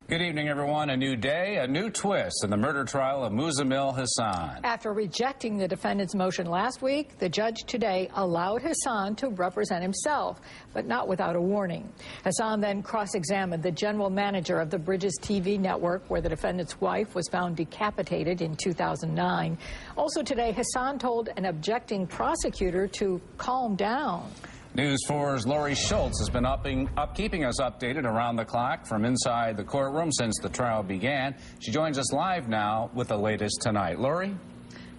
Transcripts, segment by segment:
Good evening, everyone. A new day, a new twist in the murder trial of Muzzammil Hassan. After rejecting the defendant's motion last week, the judge today allowed Hassan to represent himself, but not without a warning. Hassan then cross-examined the general manager of the Bridges TV network, where the defendant's wife was found decapitated in 2009. Also today, Hassan told an objecting prosecutor to calm down. News 4's Lori Schultz has been keeping us updated around the clock from inside the courtroom since the trial began. She joins us live now with the latest tonight. Lori?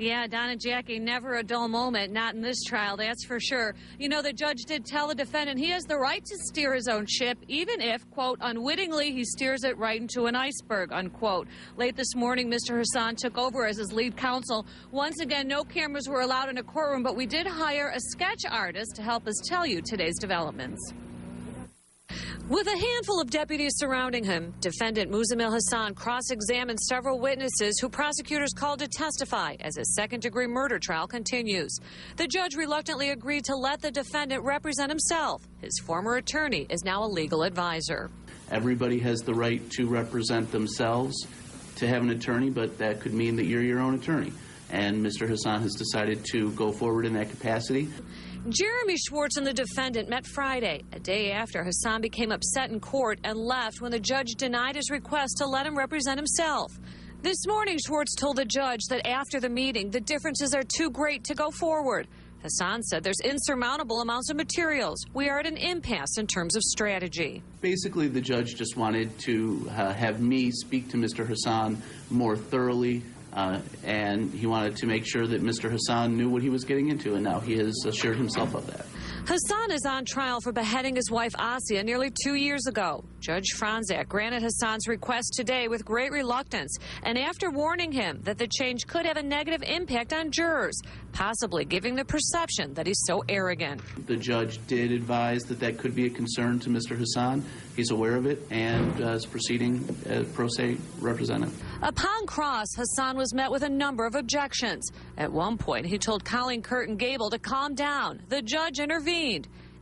Yeah, Don and Jackie, never a dull moment, not in this trial, that's for sure. You know, the judge did tell the defendant he has the right to steer his own ship, even if, quote, unwittingly he steers it right into an iceberg, unquote. Late this morning, Mr. Hassan took over as his lead counsel. Once again, no cameras were allowed in a courtroom, but we did hire a sketch artist to help us tell you today's developments. With a handful of deputies surrounding him, defendant Muzzammil Hassan cross-examined several witnesses who prosecutors called to testify as his second-degree murder trial continues. The judge reluctantly agreed to let the defendant represent himself. His former attorney is now a legal advisor. Everybody has the right to represent themselves, to have an attorney, but that could mean that you're your own attorney. And Mr. Hassan has decided to go forward in that capacity. Jeremy Schwartz and the defendant met Friday, a day after Hassan became upset in court and left when the judge denied his request to let him represent himself. This morning, Schwartz told the judge that after the meeting, the differences are too great to go forward. Hassan said there's insurmountable amounts of materials. We are at an impasse in terms of strategy. Basically, the judge just wanted to have me speak to Mr. Hassan more thoroughly, and he wanted to make sure that Mr. Hassan knew what he was getting into, and now he has assured himself of that. Hassan is on trial for beheading his wife Asia nearly 2 years ago. Judge Franzak granted Hassan's request today with great reluctance, and after warning him that the change could have a negative impact on jurors, possibly giving the perception that he's so arrogant. The judge did advise that that could be a concern to Mr. Hassan. He's aware of it and is proceeding as pro se representative. Upon cross, Hassan was met with a number of objections. At one point, he told Colleen Curtin Gable to calm down. The judge intervened.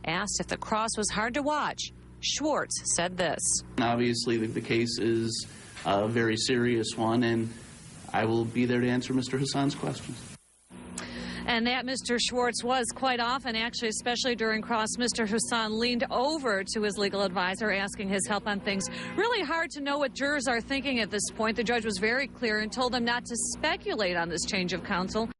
Asked if the cross was hard to watch, Schwartz said this. Obviously, the case is a very serious one, and I will be there to answer Mr. Hassan's questions. And that Mr. Schwartz was quite often, actually, especially during cross. Mr. Hassan leaned over to his legal advisor, asking his help on things. Really hard to know what jurors are thinking at this point. The judge was very clear and told them not to speculate on this change of counsel.